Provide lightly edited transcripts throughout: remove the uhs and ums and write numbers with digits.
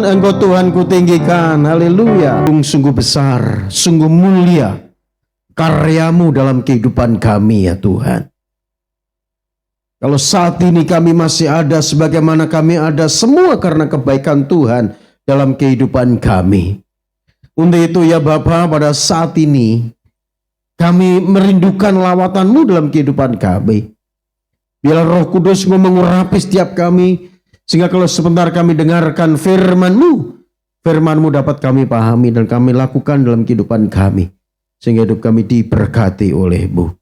Engkau Tuhan kutinggikan, haleluya. Sungguh besar, sungguh mulia karyamu dalam kehidupan kami ya Tuhan. Kalau saat ini kami masih ada sebagaimana kami ada, semua karena kebaikan Tuhan dalam kehidupan kami. Untuk itu ya Bapa, pada saat ini kami merindukan lawatan-Mu dalam kehidupan kami. Biarlah Roh Kudus mengurapi setiap kami, sehingga kalau sebentar kami dengarkan firman-Mu, firman-Mu dapat kami pahami dan kami lakukan dalam kehidupan kami, sehingga hidup kami diberkati oleh-Mu.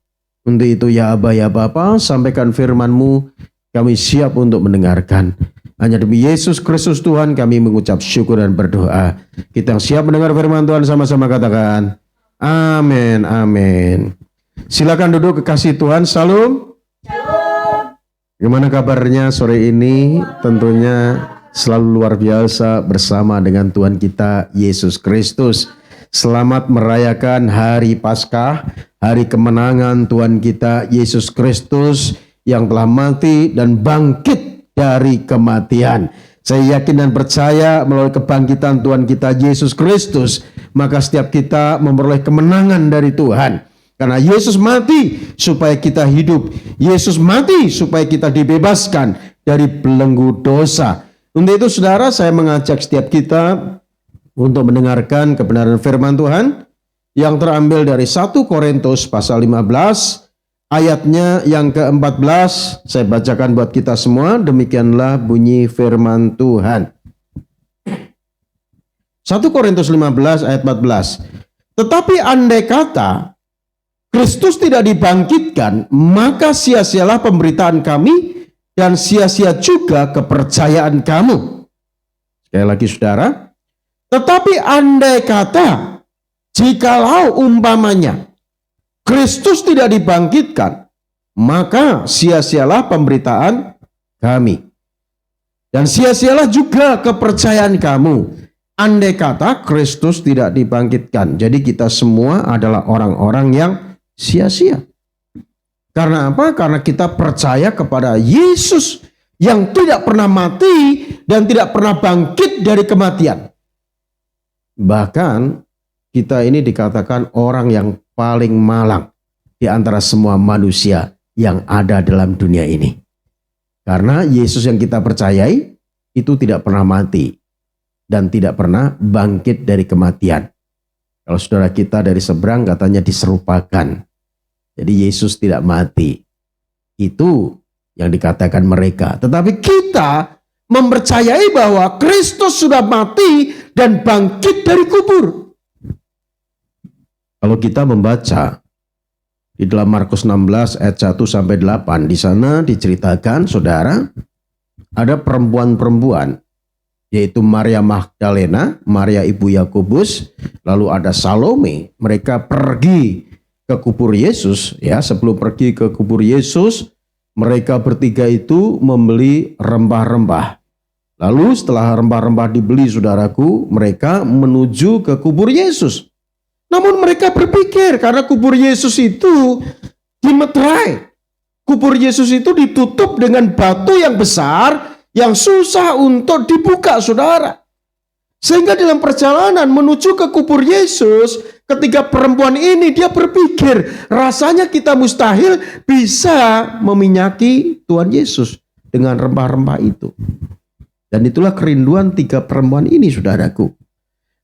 Untuk itu ya Aba ya Bapa, sampaikan firman-Mu, kami siap untuk mendengarkan. Hanya demi Yesus Kristus Tuhan kami mengucap syukur dan berdoa. Kita siap mendengar firman Tuhan, sama-sama katakan amin, amin. Silakan duduk kekasih Tuhan. Salam. Gimana kabarnya sore ini? Tentunya selalu luar biasa bersama dengan Tuhan kita Yesus Kristus. Selamat merayakan hari Paskah, hari kemenangan Tuhan kita Yesus Kristus yang telah mati dan bangkit dari kematian. Saya yakin dan percaya melalui kebangkitan Tuhan kita Yesus Kristus, maka setiap kita memperoleh kemenangan dari Tuhan. Karena Yesus mati supaya kita hidup. Yesus mati supaya kita dibebaskan dari belenggu dosa. Untuk itu saudara, saya mengajak setiap kita untuk mendengarkan kebenaran firman Tuhan yang terambil dari 1 Korintus pasal 15 ayatnya yang ke-14. Saya bacakan buat kita semua. Demikianlah bunyi firman Tuhan. 1 Korintus 15 ayat 14. Tetapi andai kata Kristus tidak dibangkitkan, maka sia-sialah pemberitaan kami dan sia-sia juga kepercayaan kamu. Sekali lagi saudara, tetapi andai kata, jikalau umpamanya Kristus tidak dibangkitkan, maka sia-sialah pemberitaan kami. Dan sia-sialah juga kepercayaan kamu. Andai kata Kristus tidak dibangkitkan. Jadi kita semua adalah orang-orang yang sia-sia. Karena apa? Karena kita percaya kepada Yesus yang tidak pernah mati dan tidak pernah bangkit dari kematian. Bahkan kita ini dikatakan orang yang paling malang di antara semua manusia yang ada dalam dunia ini. Karena Yesus yang kita percayai itu tidak pernah mati dan tidak pernah bangkit dari kematian. Kalau saudara kita dari seberang katanya diserupakan. Jadi Yesus tidak mati. Itu yang dikatakan mereka. Tetapi kita mempercayai bahwa Kristus sudah mati dan bangkit dari kubur. Kalau kita membaca di dalam Markus 16 ayat 1 sampai 8, di sana diceritakan saudara, ada perempuan-perempuan, yaitu Maria Magdalena, Maria ibu Yakobus, lalu ada Salome. Mereka pergi ke kubur Yesus, ya. Sebelum pergi ke kubur Yesus, mereka bertiga itu membeli rempah-rempah. Lalu setelah rempah-rempah dibeli saudaraku, mereka menuju ke kubur Yesus. Namun mereka berpikir karena kubur Yesus itu dimeterai. Kubur Yesus itu ditutup dengan batu yang besar yang susah untuk dibuka saudara. Sehingga dalam perjalanan menuju ke kubur Yesus, ketika perempuan ini dia berpikir rasanya kita mustahil bisa meminyaki Tuhan Yesus dengan rempah-rempah itu. Dan itulah kerinduan tiga perempuan ini saudaraku.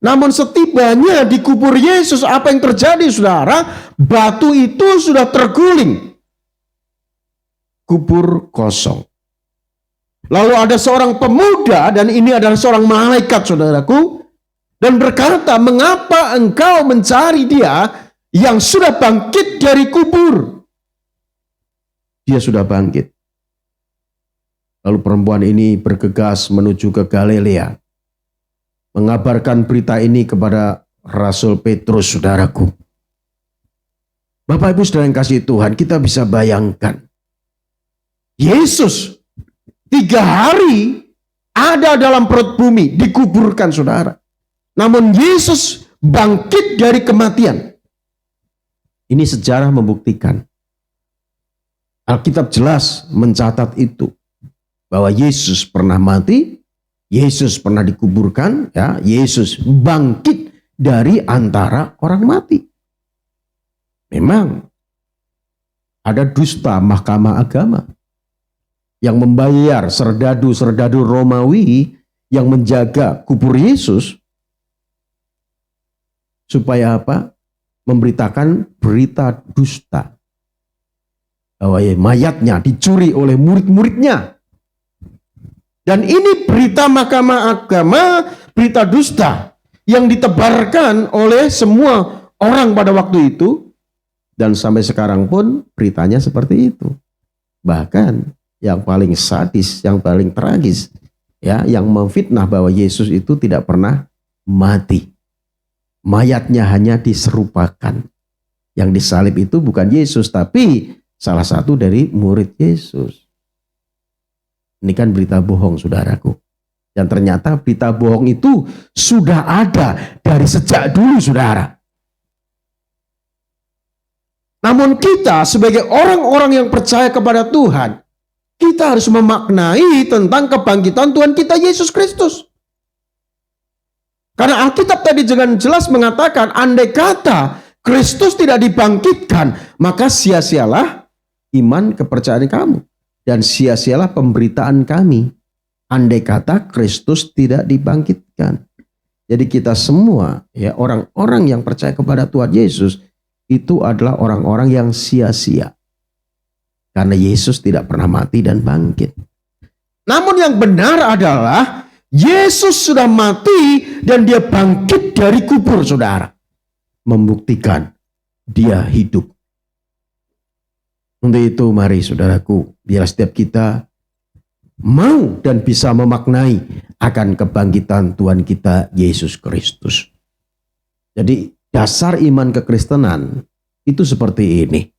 Namun setibanya di kubur Yesus, apa yang terjadi saudara? Batu itu sudah terguling. Kubur kosong. Lalu ada seorang pemuda, dan ini adalah seorang malaikat saudaraku, dan berkata, mengapa engkau mencari dia yang sudah bangkit dari kubur? Dia sudah bangkit. Lalu perempuan ini bergegas menuju ke Galilea, mengabarkan berita ini kepada Rasul Petrus saudaraku. Bapak Ibu saudara yang kasih Tuhan, kita bisa bayangkan Yesus 3 hari ada dalam perut bumi, dikuburkan saudara. Namun Yesus bangkit dari kematian. Ini sejarah membuktikan. Alkitab jelas mencatat itu. Bahwa Yesus pernah mati Yesus pernah dikuburkan, ya, Yesus bangkit dari antara orang mati. Memang ada dusta mahkamah agama yang membayar serdadu-serdadu Romawi yang menjaga kubur Yesus supaya apa? Memberitakan berita dusta bahwa mayatnya dicuri oleh murid-muridnya. Dan ini berita mahkamah agama, berita dusta yang ditebarkan oleh semua orang pada waktu itu, dan sampai sekarang pun beritanya seperti itu. Bahkan yang paling sadis, yang paling tragis, ya, yang memfitnah bahwa Yesus itu tidak pernah mati. Mayatnya hanya diserupakan. Yang disalib itu bukan Yesus, tapi salah satu dari murid Yesus. Ini kan berita bohong, saudaraku. Dan ternyata berita bohong itu sudah ada dari sejak dulu, saudara. Namun kita sebagai orang-orang yang percaya kepada Tuhan, kita harus memaknai tentang kebangkitan Tuhan kita Yesus Kristus. Karena Alkitab tadi dengan jelas mengatakan, andai kata Kristus tidak dibangkitkan, maka sia-sialah iman kepercayaan kamu. Dan sia-sialah pemberitaan kami, andai kata Kristus tidak dibangkitkan. Jadi kita semua, ya, orang-orang yang percaya kepada Tuhan Yesus, itu adalah orang-orang yang sia-sia. Karena Yesus tidak pernah mati dan bangkit. Namun yang benar adalah Yesus sudah mati dan dia bangkit dari kubur, saudara. Membuktikan dia hidup. Untuk itu mari saudaraku, biar setiap kita mau dan bisa memaknai akan kebangkitan Tuhan kita Yesus Kristus. Jadi dasar iman kekristenan itu seperti ini.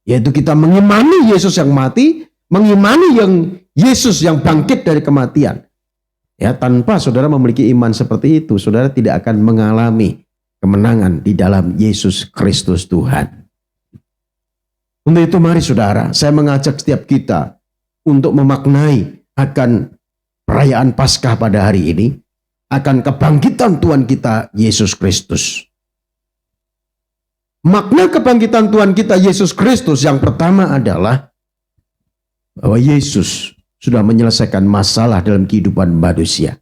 Yaitu kita mengimani Yesus yang mati, mengimani yang Yesus yang bangkit dari kematian. Ya, tanpa saudara memiliki iman seperti itu, saudara tidak akan mengalami kemenangan di dalam Yesus Kristus Tuhan. Untuk itu mari saudara, saya mengajak setiap kita untuk memaknai akan perayaan Paskah pada hari ini, akan kebangkitan Tuhan kita Yesus Kristus. Makna kebangkitan Tuhan kita Yesus Kristus yang pertama adalah bahwa Yesus sudah menyelesaikan masalah dalam kehidupan manusia.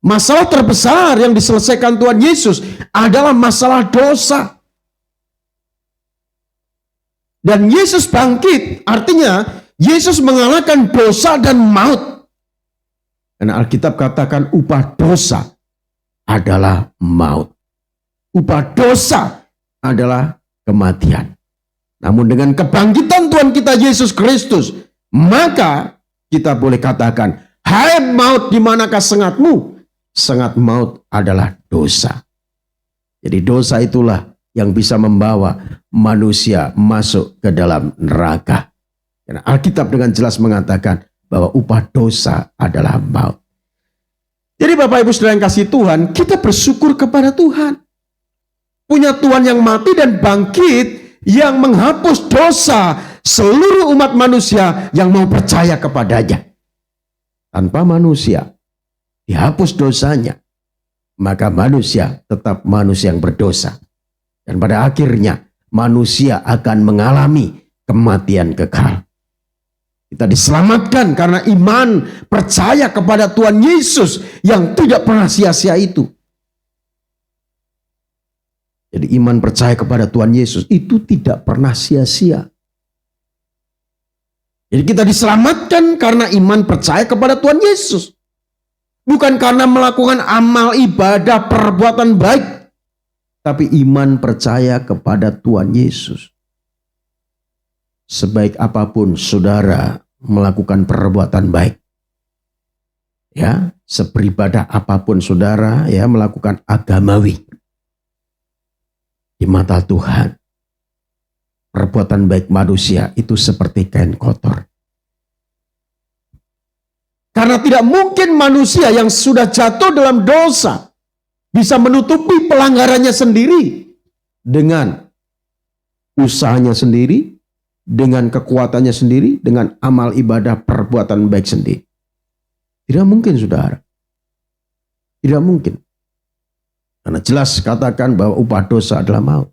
Masalah terbesar yang diselesaikan Tuhan Yesus adalah masalah dosa. Dan Yesus bangkit, artinya Yesus mengalahkan dosa dan maut. Karena Alkitab katakan upah dosa adalah maut. Upah dosa adalah kematian. Namun dengan kebangkitan Tuhan kita Yesus Kristus, maka kita boleh katakan, hai maut, di manakah sengatmu? Sengat maut adalah dosa. Jadi dosa itulah yang bisa membawa manusia masuk ke dalam neraka. Karena Alkitab dengan jelas mengatakan bahwa upah dosa adalah maut. Jadi Bapak Ibu Saudara yang kasih Tuhan, kita bersyukur kepada Tuhan. Punya Tuhan yang mati dan bangkit, yang menghapus dosa seluruh umat manusia yang mau percaya kepadanya. Tanpa manusia dihapus dosanya, maka manusia tetap manusia yang berdosa. Dan pada akhirnya manusia akan mengalami kematian kekal. Kita diselamatkan karena iman percaya kepada Tuhan Yesus yang tidak pernah sia-sia itu. Jadi iman percaya kepada Tuhan Yesus itu tidak pernah sia-sia. Jadi kita diselamatkan karena iman percaya kepada Tuhan Yesus. Bukan karena melakukan amal ibadah perbuatan baik. Tapi iman percaya kepada Tuhan Yesus. Sebaik apapun saudara melakukan perbuatan baik, ya, seberibadah apapun saudara, ya, melakukan agamawi, di mata Tuhan, perbuatan baik manusia itu seperti kain kotor. Karena tidak mungkin manusia yang sudah jatuh dalam dosa bisa menutupi pelanggarannya sendiri dengan usahanya sendiri, dengan kekuatannya sendiri, dengan amal ibadah perbuatan baik sendiri. Tidak mungkin, saudara. Tidak mungkin. Karena jelas katakan bahwa upah dosa adalah maut.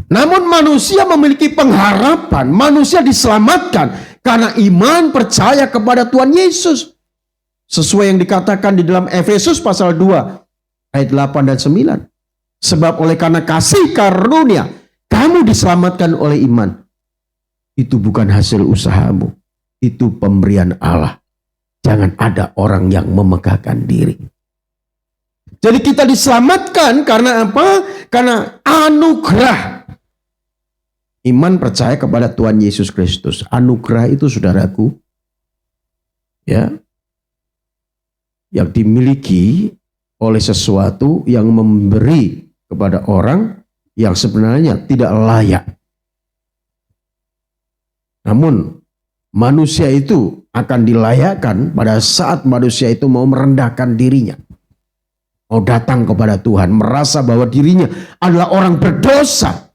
Namun manusia memiliki pengharapan, manusia diselamatkan karena iman percaya kepada Tuhan Yesus. Sesuai yang dikatakan di dalam Efesus pasal 2 ayat 8 dan 9. Sebab oleh karena kasih karunia kamu diselamatkan oleh iman. Itu bukan hasil usahamu, itu pemberian Allah. Jangan ada orang yang memegahkan diri. Jadi kita diselamatkan karena apa? Karena anugerah. Iman percaya kepada Tuhan Yesus Kristus. Anugerah itu, saudaraku, ya, yang dimiliki oleh sesuatu yang memberi kepada orang yang sebenarnya tidak layak. Namun manusia itu akan dilayakkan pada saat manusia itu mau merendahkan dirinya. Mau datang kepada Tuhan, merasa bahwa dirinya adalah orang berdosa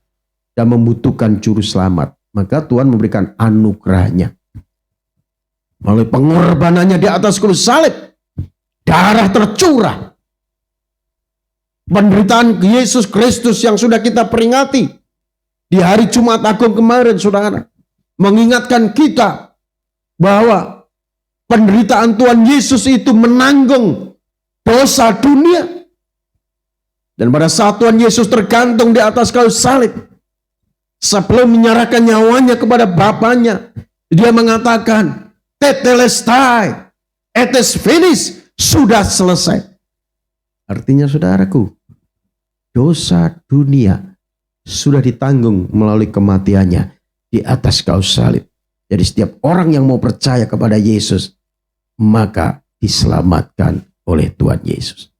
dan membutuhkan juru selamat. Maka Tuhan memberikan anugerahnya. Melalui pengorbanannya di atas kayu salib, darah tercurah. Penderitaan Yesus Kristus yang sudah kita peringati di hari Jumat Agung kemarin, saudara, mengingatkan kita bahwa penderitaan Tuhan Yesus itu menanggung dosa dunia. Dan pada saat Tuhan Yesus tergantung di atas kayu salib, sebelum menyerahkan nyawanya kepada Bapaknya, dia mengatakan, tetelestai, it is finished, sudah selesai. Artinya, saudaraku, dosa dunia sudah ditanggung melalui kematiannya di atas kayu salib. Jadi setiap orang yang mau percaya kepada Yesus, maka diselamatkan oleh Tuhan Yesus.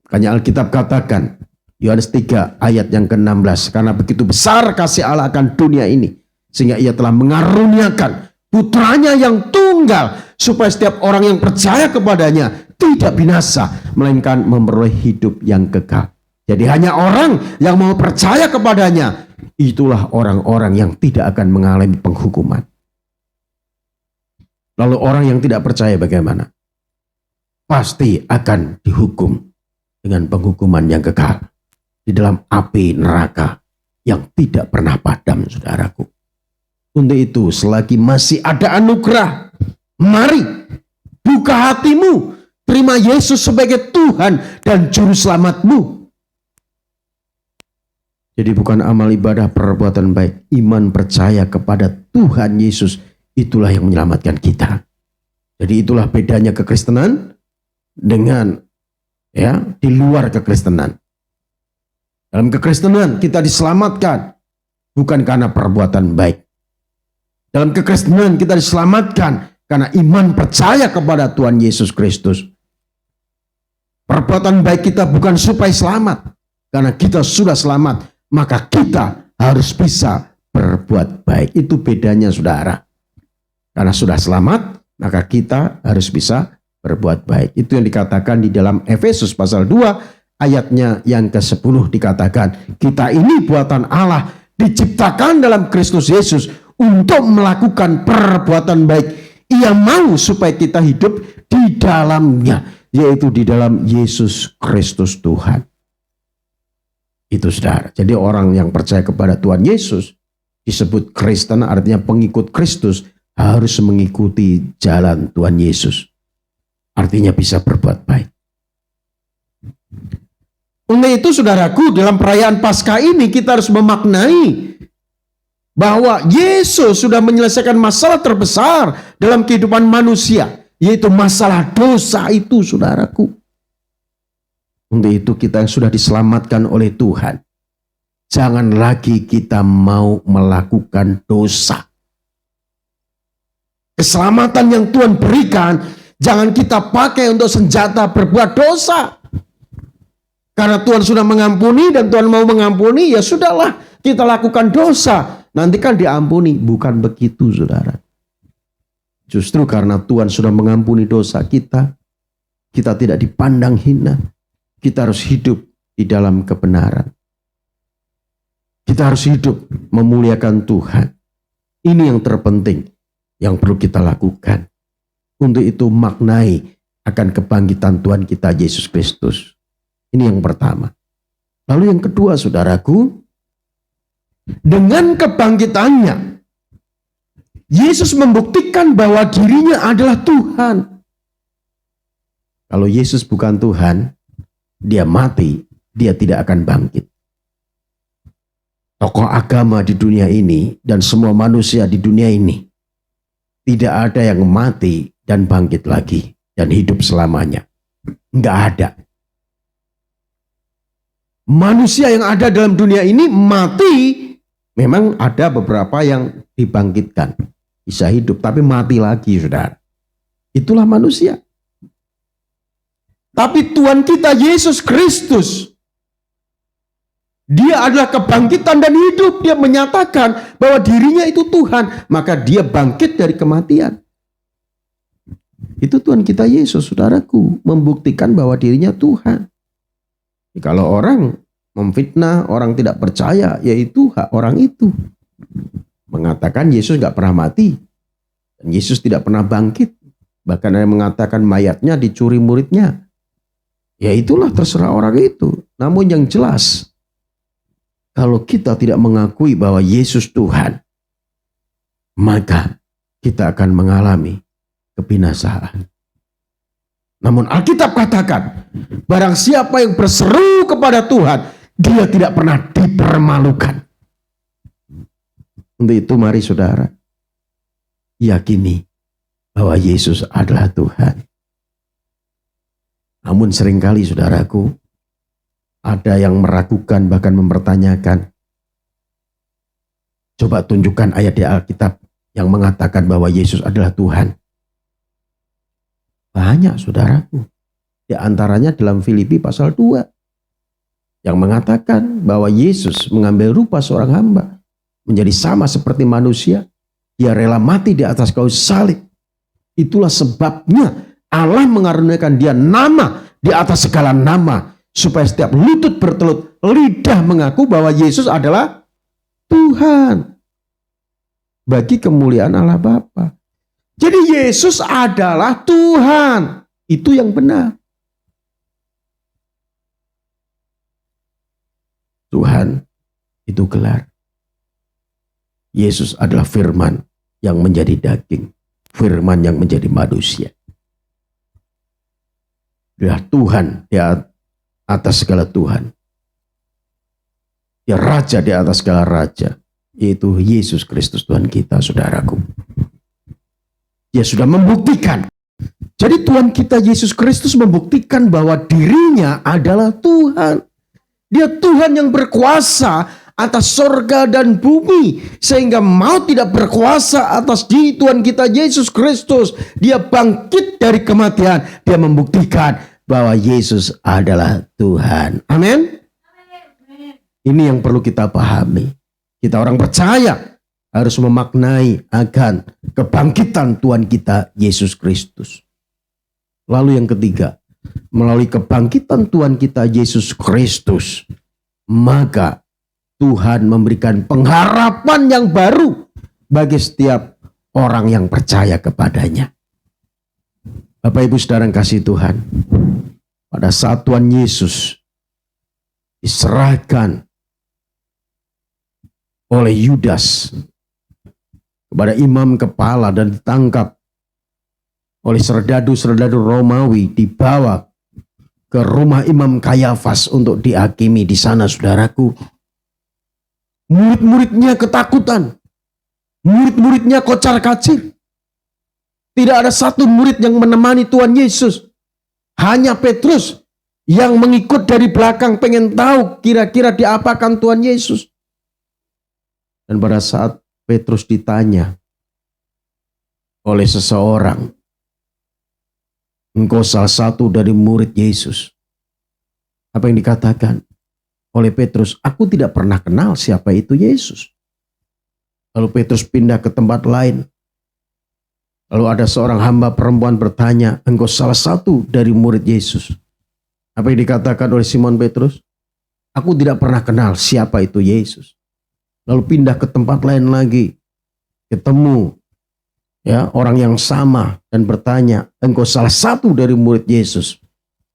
Makanya Alkitab katakan, Yohanes 3 ayat yang ke-16, karena begitu besar kasih Allah akan dunia ini, sehingga ia telah mengaruniakan putranya yang tunggal, supaya setiap orang yang percaya kepadanya tidak binasa, melainkan memperoleh hidup yang kekal. Jadi hanya orang yang mau percaya kepadanya, itulah orang-orang yang tidak akan mengalami penghukuman. Lalu orang yang tidak percaya bagaimana? Pasti akan dihukum dengan penghukuman yang kekal di dalam api neraka yang tidak pernah padam, saudaraku. Untuk itu, selagi masih ada anugerah, mari buka hatimu, terima Yesus sebagai Tuhan dan Juru Selamatmu. Jadi bukan amal ibadah perbuatan baik, iman percaya kepada Tuhan Yesus, itulah yang menyelamatkan kita. Jadi itulah bedanya kekristenan dengan di luar kekristenan. Dalam kekristenan kita diselamatkan bukan karena perbuatan baik. Dalam kekristenan kita diselamatkan karena iman percaya kepada Tuhan Yesus Kristus. Perbuatan baik kita bukan supaya selamat. Karena kita sudah selamat, maka kita harus bisa berbuat baik. Itu bedanya, saudara. Karena sudah selamat, maka kita harus bisa berbuat baik. Itu yang dikatakan di dalam Efesus pasal 2 ayatnya yang ke-10 dikatakan, kita ini buatan Allah, diciptakan dalam Kristus Yesus untuk melakukan perbuatan baik. Ia mau supaya kita hidup di dalamnya, yaitu di dalam Yesus Kristus Tuhan. Itu, saudara. Jadi orang yang percaya kepada Tuhan Yesus disebut Kristen, artinya pengikut Kristus, harus mengikuti jalan Tuhan Yesus. Artinya bisa berbuat baik. Untuk itu, saudaraku, dalam perayaan Paskah ini kita harus memaknai bahwa Yesus sudah menyelesaikan masalah terbesar dalam kehidupan manusia, yaitu masalah dosa itu, saudaraku. Untuk itu kita yang sudah diselamatkan oleh Tuhan, jangan lagi kita mau melakukan dosa. Keselamatan yang Tuhan berikan, jangan kita pakai untuk senjata berbuat dosa. Karena Tuhan sudah mengampuni dan Tuhan mau mengampuni, ya sudahlah kita lakukan dosa. Nanti kan diampuni. Bukan begitu, saudara. Justru karena Tuhan sudah mengampuni dosa kita, kita tidak dipandang hina. Kita harus hidup di dalam kebenaran. Kita harus hidup memuliakan Tuhan. Ini yang terpenting yang perlu kita lakukan. Untuk itu maknai akan kebangkitan Tuhan kita Yesus Kristus. Ini yang pertama. Lalu yang kedua, saudaraku, dengan kebangkitannya, Yesus membuktikan bahwa dirinya adalah Tuhan. Kalau Yesus bukan Tuhan, dia mati, dia tidak akan bangkit. Tokoh agama di dunia ini dan semua manusia di dunia ini, tidak ada yang mati dan bangkit lagi dan hidup selamanya. Enggak ada. Manusia yang ada dalam dunia ini mati, memang ada beberapa yang dibangkitkan, bisa hidup, tapi mati lagi, saudara. Itulah manusia. Tapi Tuhan kita Yesus Kristus, dia adalah kebangkitan dan hidup. Dia menyatakan bahwa dirinya itu Tuhan, maka dia bangkit dari kematian. Itu Tuhan kita Yesus, saudaraku, membuktikan bahwa dirinya Tuhan. Kalau orang memfitnah, orang tidak percaya, yaitu hak orang itu. Mengatakan Yesus gak pernah mati, dan Yesus tidak pernah bangkit. Bahkan ada yang mengatakan mayatnya dicuri muridnya. Ya itulah, terserah orang itu. Namun yang jelas, kalau kita tidak mengakui bahwa Yesus Tuhan, maka kita akan mengalami kebinasaan. Namun Alkitab katakan, barang siapa yang berseru kepada Tuhan, dia tidak pernah dipermalukan. Untuk itu mari saudara, yakini bahwa Yesus adalah Tuhan. Namun seringkali saudaraku, ada yang meragukan bahkan mempertanyakan. Coba tunjukkan ayat di Alkitab yang mengatakan bahwa Yesus adalah Tuhan. Banyak saudaraku. Di antaranya dalam Filipi pasal 2. Yang mengatakan bahwa Yesus mengambil rupa seorang hamba. Menjadi sama seperti manusia. Dia rela mati di atas kayu salib. Itulah sebabnya Allah mengaruniakan dia nama di atas segala nama. Supaya setiap lutut bertelut, lidah mengaku bahwa Yesus adalah Tuhan. Bagi kemuliaan Allah Bapa. Jadi Yesus adalah Tuhan. Itu yang benar. Tuhan itu gelar. Yesus adalah firman yang menjadi daging. Firman yang menjadi manusia. Dia Tuhan di atas segala Tuhan. Dia Raja di atas segala Raja. Yaitu Yesus Kristus Tuhan kita, saudaraku. Dia sudah membuktikan. Jadi Tuhan kita Yesus Kristus membuktikan bahwa dirinya adalah Tuhan. Dia Tuhan yang berkuasa atas sorga dan bumi. Sehingga maut tidak berkuasa atas diri Tuhan kita Yesus Kristus. Dia bangkit dari kematian. Dia membuktikan bahwa Yesus adalah Tuhan. Amin. Ini yang perlu kita pahami. Kita orang percaya harus memaknai akan kebangkitan Tuhan kita Yesus Kristus. Lalu yang ketiga, melalui kebangkitan Tuhan kita Yesus Kristus, maka Tuhan memberikan pengharapan yang baru bagi setiap orang yang percaya kepadanya. Bapak Ibu saudara yang kasih Tuhan, pada saat Tuhan Yesus diserahkan oleh Yudas kepada imam kepala dan ditangkap oleh serdadu-serdadu Romawi, dibawa ke rumah Imam Kayafas untuk dihakimi di sana, saudaraku. Murid-muridnya ketakutan, murid-muridnya kocar-kacir. Tidak ada satu murid yang menemani Tuhan Yesus. Hanya Petrus yang mengikut dari belakang pengen tahu kira-kira diapakan Tuhan Yesus. Dan pada saat Petrus ditanya oleh seseorang, engkau salah satu dari murid Yesus. Apa yang dikatakan oleh Petrus? Aku tidak pernah kenal siapa itu Yesus. Lalu Petrus pindah ke tempat lain. Lalu ada seorang hamba perempuan bertanya, engkau salah satu dari murid Yesus. Apa yang dikatakan oleh Simon Petrus? Aku tidak pernah kenal siapa itu Yesus. Lalu pindah ke tempat lain lagi. Ketemu Ya, orang yang sama dan bertanya, engkau salah satu dari murid Yesus.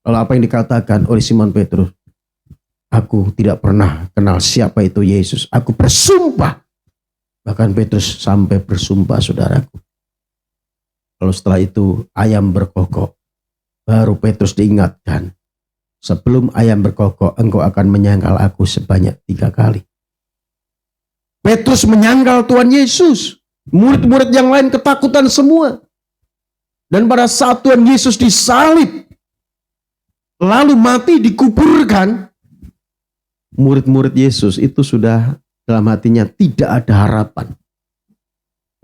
Lalu apa yang dikatakan oleh Simon Petrus? Aku tidak pernah kenal siapa itu Yesus. Aku bersumpah. Bahkan Petrus sampai bersumpah, saudaraku. Lalu setelah itu ayam berkokok. Baru Petrus diingatkan. Sebelum ayam berkokok, engkau akan menyangkal aku sebanyak 3 kali. Petrus menyangkal Tuhan Yesus. Murid-murid yang lain ketakutan semua. Dan pada saat Tuhan Yesus disalib, lalu mati dikuburkan, murid-murid Yesus itu sudah dalam hatinya tidak ada harapan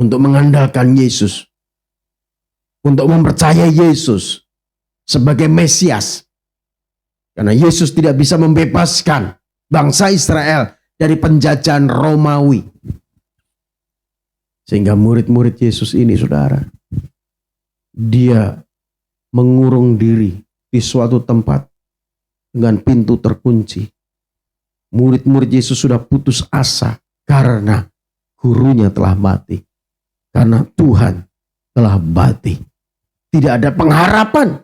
untuk mengandalkan Yesus, untuk mempercayai Yesus sebagai Mesias. Karena Yesus tidak bisa membebaskan bangsa Israel dari penjajahan Romawi. Sehingga murid-murid Yesus ini, saudara, dia mengurung diri di suatu tempat dengan pintu terkunci. Murid-murid Yesus sudah putus asa karena gurunya telah mati. Karena Tuhan telah mati. Tidak ada pengharapan.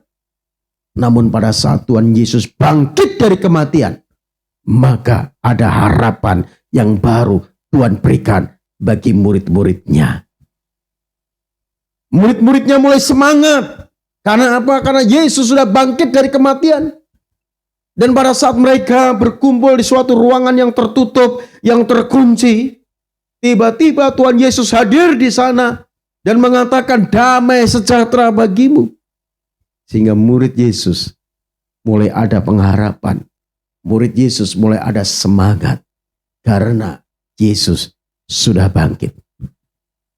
Namun pada saat Tuhan Yesus bangkit dari kematian, maka ada harapan yang baru Tuhan berikan bagi murid-muridnya. Murid-muridnya mulai semangat. Karena apa? Karena Yesus sudah bangkit dari kematian. Dan pada saat mereka berkumpul di suatu ruangan yang tertutup, yang terkunci, tiba-tiba Tuhan Yesus hadir di sana dan mengatakan damai sejahtera bagimu. Sehingga murid Yesus mulai ada pengharapan. Murid Yesus mulai ada semangat. Karena Yesus sudah bangkit.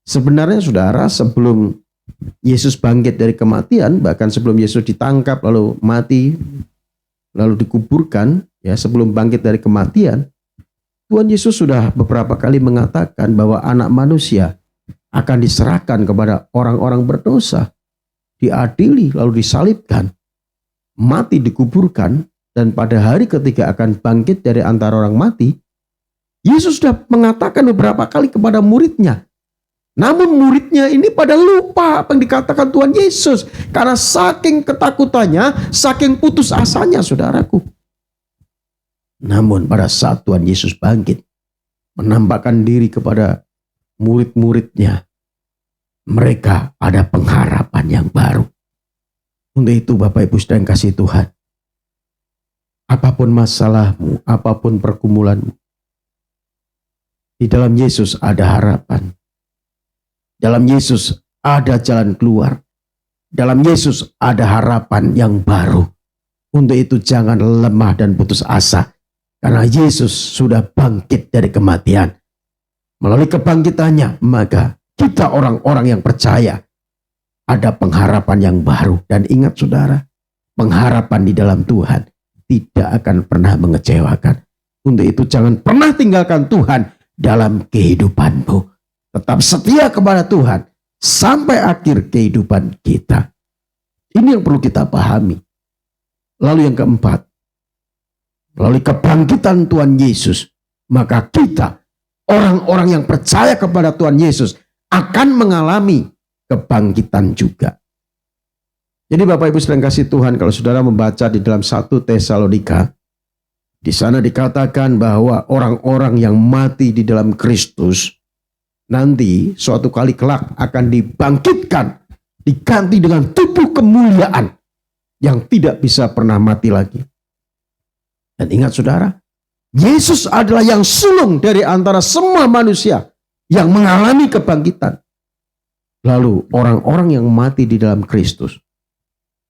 Sebenarnya saudara, sebelum Yesus bangkit dari kematian, bahkan sebelum Yesus ditangkap lalu mati, lalu dikuburkan, ya, sebelum bangkit dari kematian, Tuhan Yesus sudah beberapa kali mengatakan bahwa anak manusia akan diserahkan kepada orang-orang berdosa, diadili lalu disalibkan, mati dikuburkan, dan pada hari ketiga akan bangkit dari antara orang mati. Yesus sudah mengatakan beberapa kali kepada muridnya. Namun muridnya ini pada lupa apa yang dikatakan Tuhan Yesus. Karena saking ketakutannya, saking putus asanya, saudaraku. Namun pada saat Tuhan Yesus bangkit, menampakkan diri kepada murid-muridnya, mereka ada pengharapan yang baru. Untuk itu Bapak Ibu sedang kasih Tuhan, apapun masalahmu, apapun pergumulanmu, di dalam Yesus ada harapan. Dalam Yesus ada jalan keluar. Dalam Yesus ada harapan yang baru. Untuk itu jangan lemah dan putus asa. Karena Yesus sudah bangkit dari kematian. Melalui kebangkitannya, maka kita orang-orang yang percaya ada pengharapan yang baru. Dan ingat saudara, pengharapan di dalam Tuhan tidak akan pernah mengecewakan. Untuk itu jangan pernah tinggalkan Tuhan dalam kehidupanmu. Tetap setia kepada Tuhan sampai akhir kehidupan kita. Ini yang perlu kita pahami. Lalu yang keempat, melalui kebangkitan Tuhan Yesus, maka kita, orang-orang yang percaya kepada Tuhan Yesus, akan mengalami kebangkitan juga. Jadi Bapak Ibu sedang kasih Tuhan, kalau saudara membaca di dalam 1 Tesalonika, di sana dikatakan bahwa orang-orang yang mati di dalam Kristus nanti suatu kali kelak akan dibangkitkan, diganti dengan tubuh kemuliaan yang tidak bisa pernah mati lagi. Dan ingat saudara, Yesus adalah yang sulung dari antara semua manusia yang mengalami kebangkitan. Lalu orang-orang yang mati di dalam Kristus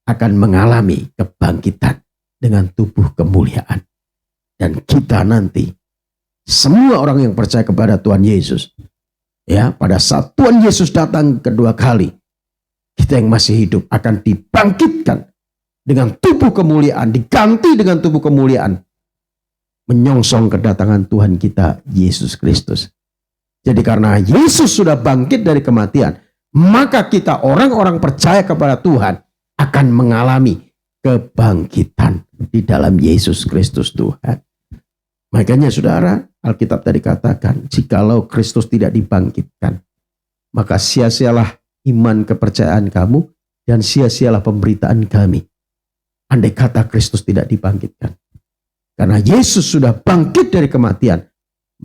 akan mengalami kebangkitan dengan tubuh kemuliaan. Dan kita nanti, semua orang yang percaya kepada Tuhan Yesus, ya, pada saat Tuhan Yesus datang kedua kali, kita yang masih hidup akan dibangkitkan dengan tubuh kemuliaan, diganti dengan tubuh kemuliaan, menyongsong kedatangan Tuhan kita Yesus Kristus. Jadi karena Yesus sudah bangkit dari kematian, maka kita orang-orang percaya kepada Tuhan akan mengalami kebangkitan di dalam Yesus Kristus Tuhan. Makanya saudara, Alkitab tadi katakan, jikalau Kristus tidak dibangkitkan, maka sia-sialah iman kepercayaan kamu dan sia-sialah pemberitaan kami. Andai kata Kristus tidak dibangkitkan. Karena Yesus sudah bangkit dari kematian,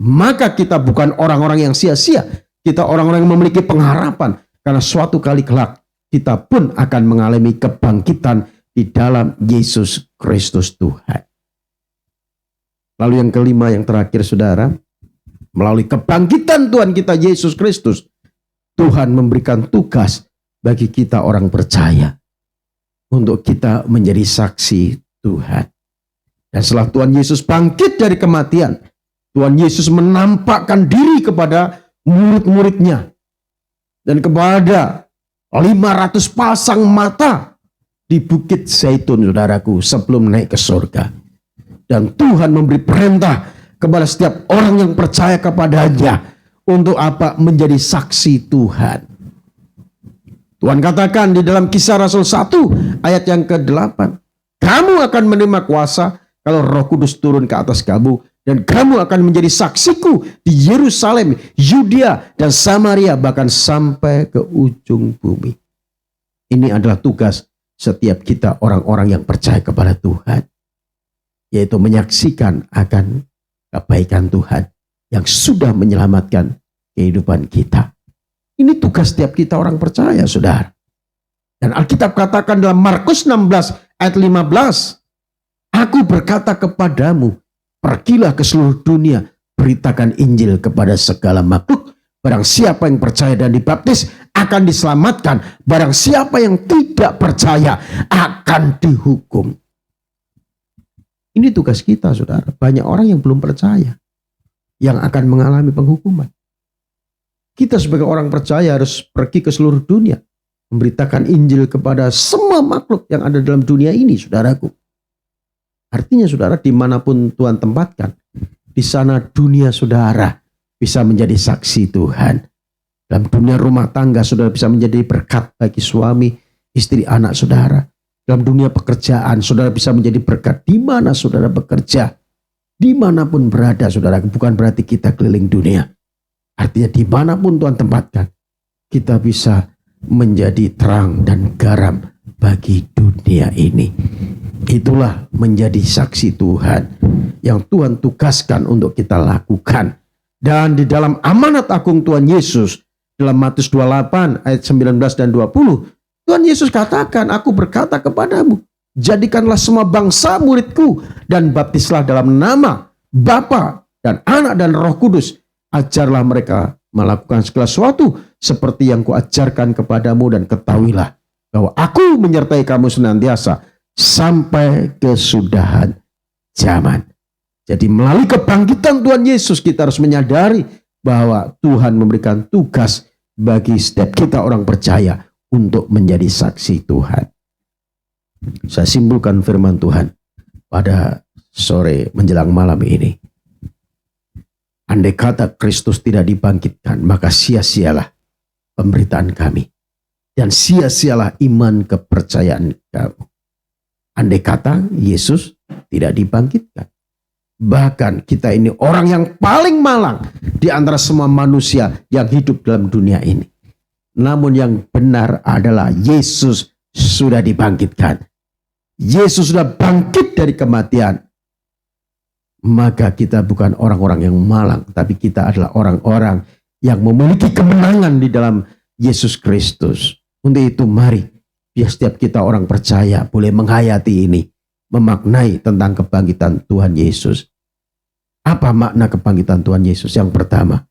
maka kita bukan orang-orang yang sia-sia. Kita orang-orang yang memiliki pengharapan. Karena suatu kali kelak kita pun akan mengalami kebangkitan di dalam Yesus Kristus Tuhan. Lalu yang kelima, yang terakhir saudara, melalui kebangkitan Tuhan kita Yesus Kristus, Tuhan memberikan tugas bagi kita orang percaya untuk kita menjadi saksi Tuhan. Dan setelah Tuhan Yesus bangkit dari kematian, Tuhan Yesus menampakkan diri kepada murid-muridnya dan kepada 500 pasang mata di Bukit Zaitun, saudaraku, sebelum naik ke surga. Dan Tuhan memberi perintah kepada setiap orang yang percaya kepadanya untuk apa? Menjadi saksi Tuhan. Tuhan katakan di dalam Kisah Rasul 1 ayat yang ke-8, kamu akan menerima kuasa kalau Roh Kudus turun ke atas kamu, dan kamu akan menjadi saksiku di Yerusalem, Yudea, dan Samaria, bahkan sampai ke ujung bumi. Ini adalah tugas setiap kita orang-orang yang percaya kepada Tuhan, yaitu menyaksikan akan kebaikan Tuhan yang sudah menyelamatkan kehidupan kita. Ini tugas setiap kita orang percaya, saudara. Dan Alkitab katakan dalam Markus 16 ayat 15, aku berkata kepadamu, pergilah ke seluruh dunia, beritakan Injil kepada segala makhluk. Barang siapa yang percaya dan dibaptis akan diselamatkan. Barang siapa yang tidak percaya akan dihukum. Ini tugas kita, saudara. Banyak orang yang belum percaya yang akan mengalami penghukuman. Kita sebagai orang percaya harus pergi ke seluruh dunia, memberitakan Injil kepada semua makhluk yang ada dalam dunia ini, saudaraku. Artinya, saudara, dimanapun Tuhan tempatkan, di sana dunia saudara bisa menjadi saksi Tuhan. Dalam dunia rumah tangga, saudara bisa menjadi berkat bagi suami, istri, anak saudara. Dalam dunia pekerjaan, saudara bisa menjadi berkat di mana saudara bekerja. Dimanapun berada, saudara, bukan berarti kita keliling dunia. Artinya dimanapun Tuhan tempatkan, kita bisa menjadi terang dan garam bagi dunia ini. Itulah menjadi saksi Tuhan yang Tuhan tugaskan untuk kita lakukan. Dan di dalam amanat agung Tuhan Yesus, dalam Matius 28 ayat 19 dan 20, Tuhan Yesus katakan, aku berkata kepadamu, jadikanlah semua bangsa muridku dan baptislah dalam nama Bapa dan Anak dan Roh Kudus. Ajarlah mereka melakukan segala sesuatu seperti yang kuajarkan kepadamu, dan ketahuilah bahwa aku menyertai kamu senantiasa sampai kesudahan zaman. Jadi melalui kebangkitan Tuhan Yesus, kita harus menyadari bahwa Tuhan memberikan tugas bagi setiap kita orang percaya untuk menjadi saksi Tuhan. Saya simpulkan firman Tuhan pada sore menjelang malam ini. Andai kata Kristus tidak dibangkitkan, maka sia-sialah pemberitaan kami. Dan sia-sialah iman kepercayaan kamu. Andai kata Yesus tidak dibangkitkan. Bahkan kita ini orang yang paling malang di antara semua manusia yang hidup dalam dunia ini. Namun yang benar adalah Yesus sudah dibangkitkan. Yesus sudah bangkit dari kematian. Maka kita bukan orang-orang yang malang, tapi kita adalah orang-orang yang memiliki kemenangan di dalam Yesus Kristus. Untuk itu mari, biar setiap kita orang percaya boleh menghayati ini, memaknai tentang kebangkitan Tuhan Yesus. Apa makna kebangkitan Tuhan Yesus? Yang pertama,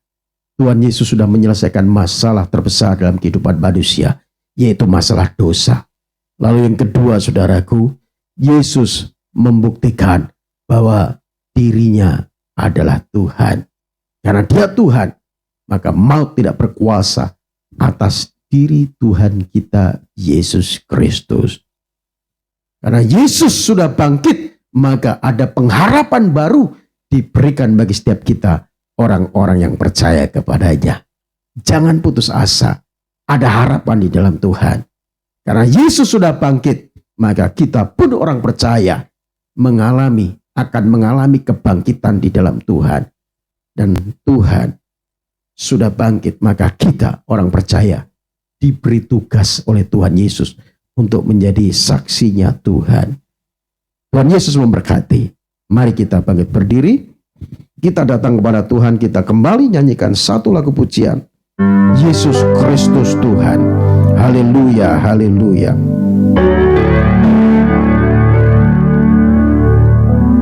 Tuhan Yesus sudah menyelesaikan masalah terbesar dalam kehidupan manusia, yaitu masalah dosa. Lalu yang kedua, saudaraku, Yesus membuktikan bahwa dirinya adalah Tuhan. Karena dia Tuhan, maka maut tidak berkuasa atas diri Tuhan kita Yesus Kristus. Karena Yesus sudah bangkit, maka ada pengharapan baru diberikan bagi setiap kita orang-orang yang percaya kepadanya. Jangan putus asa, ada harapan di dalam Tuhan. Karena Yesus sudah bangkit, maka kita pun orang percaya akan mengalami kebangkitan di dalam Tuhan. Dan Tuhan sudah bangkit, maka kita orang percaya diberi tugas oleh Tuhan Yesus untuk menjadi saksinya Tuhan. Tuhan Yesus memberkati. Mari kita bangkit berdiri. Kita datang kepada Tuhan, kita kembali nyanyikan satu lagu pujian. Yesus Kristus Tuhan. Haleluya, haleluya.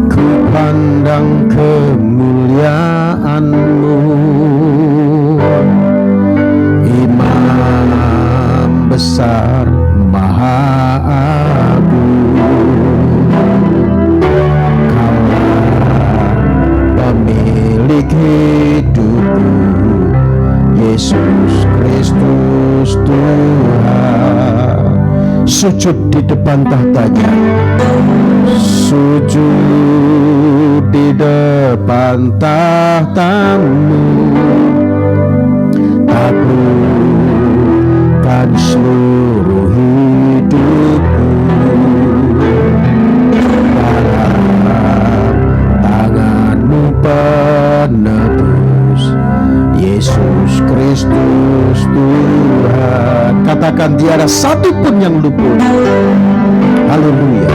Ku pandang kemuliaan-Mu, Imam besar Maha Agung. Kaulah pemilik hidupku, Yesus Kristus Tuhan. Sujud di depan tahtanya, sujud di depan tahta-Mu, taklukkan seluruh hidupku dalam tangan-Mu penebus, Yesus Kristus Tuhan. Katakan tiada satu pun yang luput. Haleluya.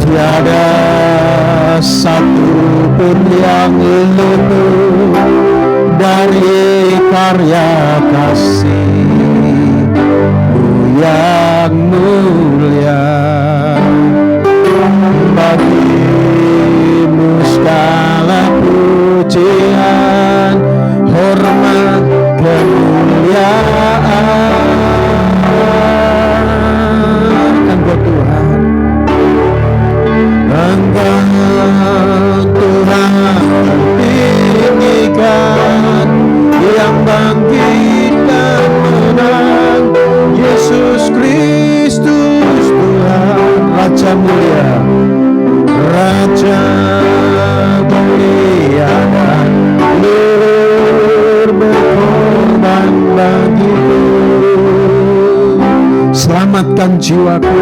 Tiada satu pun yang luput dari karya kasih-Mu yang mulia. Bagi-Mu segala pujian, hormat, kemuliaan. Engkau Tuhan, Engkau Tuhan tinggikan, yang bangkit dan menang, Yesus Kristus Tuhan. Raja mulia, Raja mulia dan luhur berkorban bagiku. Selamatkan jiwaku,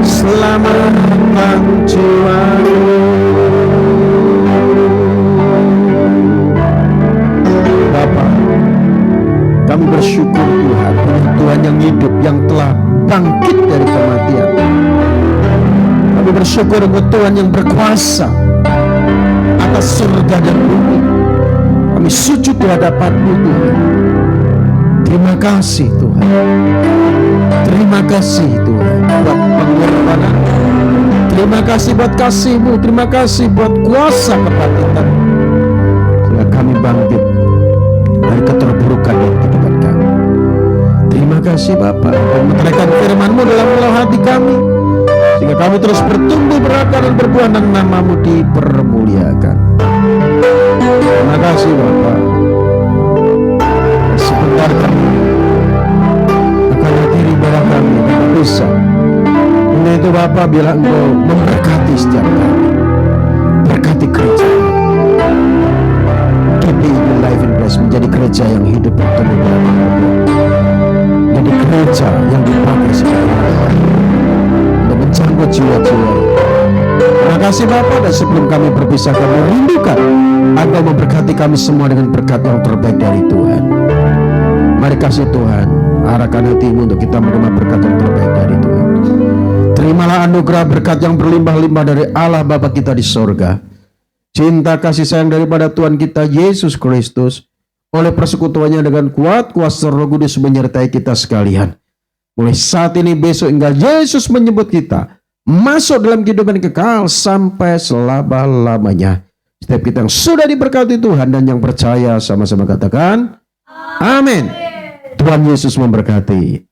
selamatkan jiwaku. Bapa, kami bersyukur Tuhan, Tuhan yang hidup, yang telah bangkit dari kematian. Kami bersyukur untuk Tuhan yang berkuasa atas surga dan bumi. Kami sujud di hadapan-Mu Tuhan. Terima kasih Tuhan. Terima kasih Tuhan buat pengorbanan. Terima kasih buat kasih-Mu. Terima kasih buat kuasa kebangkitan. Sehingga kami bangkit dari keterburukan dalam kehidupan kami. Terima kasih Bapa, dan meteraikan firman-Mu dalam dalam hati kami, sehingga kami terus bertumbuh, berakar dan berbuah, dan nama-Mu dipermuliakan. Terima kasih Bapa. Sebentar kami akan hadiri bala kami dan bisa. Oleh itu Bapa, bila Engkau memberkati setiap kami, berkati gereja GPI Life in Christ menjadi gereja yang hidup bertemu dalam Allah, menjadi gereja yang dipakai sebagai orang untuk menjangkau jiwa-jiwa. Terima kasih Bapa, dan sebelum kami berpisah, kami rindukan Engkau memberkati kami semua dengan berkat yang terbaik dari Tuhan. Mari kasih Tuhan, arahkan hati-Mu untuk kita menerima berkat yang terbaik dari Tuhan. Terimalah anugerah berkat yang berlimpah-limpah dari Allah Bapa kita di sorga, cinta kasih sayang daripada Tuhan kita Yesus Kristus, oleh persekutuannya dengan kuat kuasa Roh Kudus menyertai kita sekalian. Mulai saat ini, besok, hingga Yesus menyebut kita masuk dalam kehidupan kekal sampai selama-lamanya. Setiap kita yang sudah diberkati Tuhan dan yang percaya sama-sama katakan amin. Tuhan Yesus memberkati.